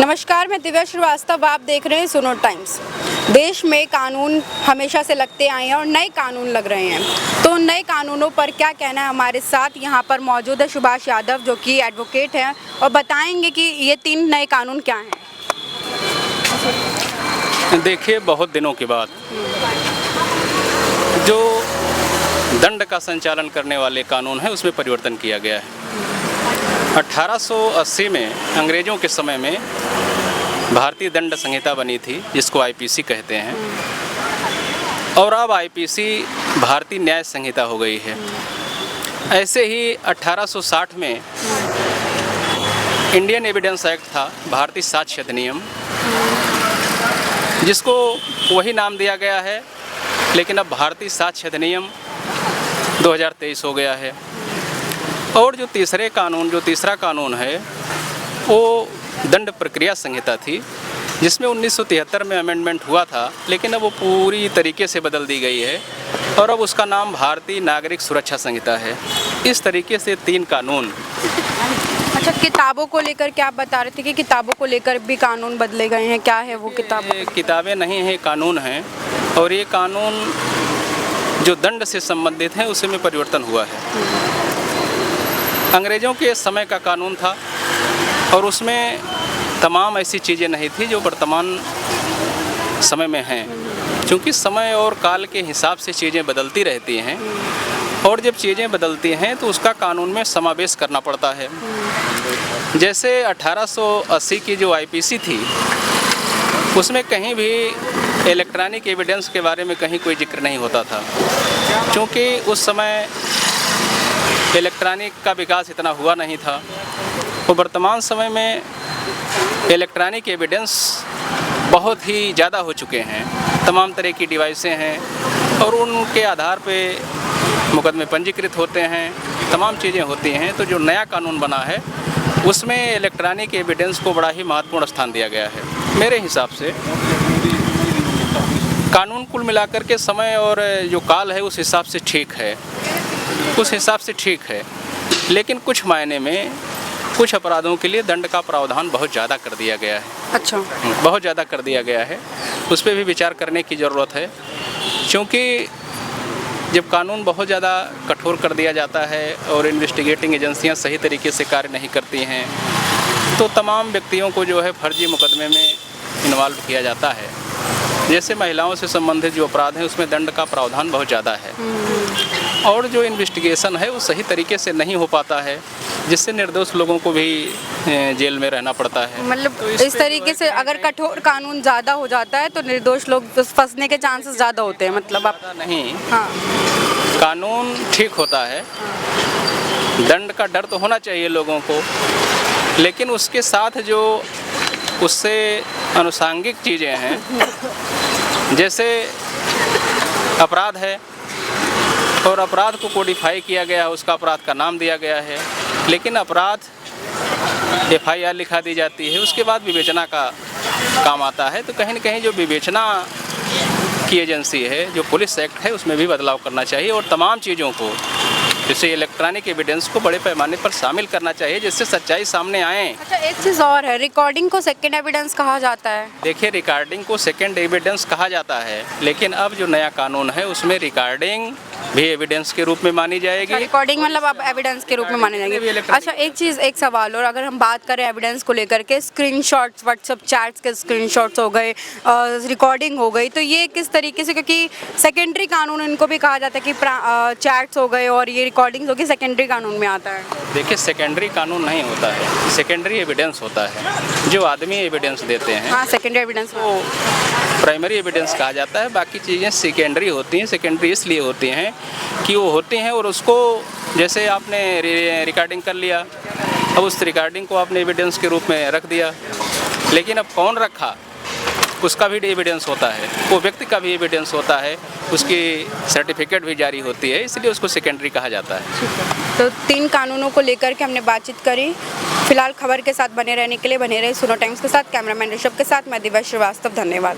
नमस्कार, मैं दिव्या श्रीवास्तव। आप देख रहे हैं सुनो टाइम्स। देश में कानून हमेशा से लगते आए हैं और नए कानून लग रहे हैं, तो नए कानूनों पर क्या कहना है। हमारे साथ यहाँ पर मौजूद है सुभाष यादव, जो कि एडवोकेट हैं, और बताएंगे कि ये 3 नए कानून क्या हैं। देखिए, बहुत दिनों के बाद जो दंड का संचालन करने वाले कानून है उसमें परिवर्तन किया गया है। 1880 में अंग्रेज़ों के समय में भारतीय दंड संहिता बनी थी, जिसको आईपीसी कहते हैं, और अब आईपीसी भारतीय न्याय संहिता हो गई है। ऐसे ही 1860 में इंडियन एविडेंस एक्ट था, भारतीय साक्ष्य अधिनियम, जिसको वही नाम दिया गया है, लेकिन अब भारतीय साक्ष्य अधिनियम 2023 हो गया है। और जो तीसरा कानून है वो दंड प्रक्रिया संहिता थी, जिसमें 1973 में अमेंडमेंट हुआ था, लेकिन अब वो पूरी तरीके से बदल दी गई है और अब उसका नाम भारतीय नागरिक सुरक्षा संहिता है। इस तरीके से 3 कानून। अच्छा, किताबों को लेकर क्या आप बता रहे थे कि किताबों को लेकर भी कानून बदले गए हैं, क्या है वो किताबें नहीं हैं, कानून हैं, और ये कानून जो दंड से संबंधित है उसी में परिवर्तन हुआ है। अंग्रेज़ों के समय का कानून था और उसमें तमाम ऐसी चीज़ें नहीं थी जो वर्तमान समय में हैं, क्योंकि समय और काल के हिसाब से चीज़ें बदलती रहती हैं, और जब चीज़ें बदलती हैं तो उसका कानून में समावेश करना पड़ता है। जैसे 1880 की जो आईपीसी थी, उसमें कहीं भी इलेक्ट्रॉनिक एविडेंस के बारे में कहीं कोई जिक्र नहीं होता था, क्योंकि उस समय इलेक्ट्रॉनिक का विकास इतना हुआ नहीं था। तो वर्तमान समय में इलेक्ट्रॉनिक एविडेंस बहुत ही ज़्यादा हो चुके हैं, तमाम तरह की डिवाइसें हैं और उनके आधार पे मुकदमे पंजीकृत होते हैं, तमाम चीज़ें होती हैं। तो जो नया कानून बना है उसमें इलेक्ट्रॉनिक एविडेंस को बड़ा ही महत्वपूर्ण स्थान दिया गया है। मेरे हिसाब से कानून कुल मिलाकर के समय और जो काल है उस हिसाब से ठीक है, लेकिन कुछ मायने में कुछ अपराधों के लिए दंड का प्रावधान बहुत ज़्यादा कर दिया गया है। अच्छा, बहुत ज़्यादा कर दिया गया है, उस पर भी विचार करने की ज़रूरत है, क्योंकि जब कानून बहुत ज़्यादा कठोर कर दिया जाता है और इन्वेस्टिगेटिंग एजेंसियां सही तरीके से कार्य नहीं करती हैं, तो तमाम व्यक्तियों को जो है फर्जी मुकदमे में इन्वॉल्व किया जाता है। जैसे महिलाओं से संबंधित जो अपराध हैं उसमें दंड का प्रावधान बहुत ज़्यादा है, और जो इन्वेस्टिगेशन है वो सही तरीके से नहीं हो पाता है, जिससे निर्दोष लोगों को भी जेल में रहना पड़ता है। मतलब तो इस तरीके से अगर कठोर कानून ज़्यादा हो जाता है तो निर्दोष लोग फंसने के चांसेस ज़्यादा होते हैं। मतलब आप नहीं, हाँ, कानून ठीक होता है, दंड का डर तो होना चाहिए लोगों को, लेकिन उसके साथ जो उससे अनुषांगिक चीज़ें हैं, जैसे अपराध है और अपराध को कोडिफाई किया गया है, उसका अपराध का नाम दिया गया है, लेकिन अपराध FIR लिखा दी जाती है, उसके बाद विवेचना का काम आता है। तो कहीं न कहीं जो विवेचना की एजेंसी है, जो पुलिस एक्ट है, उसमें भी बदलाव करना चाहिए और तमाम चीज़ों को, जैसे इलेक्ट्रॉनिक एविडेंस को बड़े पैमाने पर शामिल करना चाहिए, जिससे सच्चाई सामने आए। अच्छा, एक चीज़ और है, रिकॉर्डिंग को सेकंड एविडेंस कहा जाता है। देखिए, रिकॉर्डिंग को सेकंड एविडेंस कहा जाता है, लेकिन अब जो नया कानून है उसमें रिकॉर्डिंग भी एविडेंस के रूप में मानी जाएगी। रिकॉर्डिंग मतलब अब एविडेंस के रूप में माने जाएंगे। अच्छा, एक सवाल और, अगर हम बात करें एविडेंस को लेकर के, स्क्रीनशॉट्स, व्हाट्सएप चैट्स के स्क्रीनशॉट्स हो गए, रिकॉर्डिंग हो गई, तो ये किस तरीके से, क्योंकि सेकेंडरी कानून इनको भी कहा जाता है कि चैट्स हो गए और ये रिकॉर्डिंग्स होगी, सेकेंडरी कानून में आता है। देखिए, सेकेंडरी कानून नहीं होता है, सेकेंडरी एविडेंस होता है। जो आदमी एविडेंस देते हैं, हाँ, सेकेंडरी एविडेंस वो प्राइमरी एविडेंस कहा जाता है। बाकी चीज़ें सेकेंडरी होती हैं। सेकेंडरी इसलिए होती हैं कि वो होती हैं और उसको, जैसे आपने रिकॉर्डिंग कर लिया, अब उस रिकॉर्डिंग को आपने एविडेंस के रूप में रख दिया, लेकिन अब कौन रखा उसका भी एविडेंस होता है, वो व्यक्ति का भी एविडेंस होता है, उसकी सर्टिफिकेट भी जारी होती है, इसलिए उसको सेकेंडरी कहा जाता है। तो 3 कानूनों को लेकर के हमने बातचीत करी। फिलहाल खबर के साथ बने रहने के लिए बने रहे सुनो टाइम्स के साथ। कैमरामैन ऋषभ के साथ मैं दिव्या श्रीवास्तव, धन्यवाद।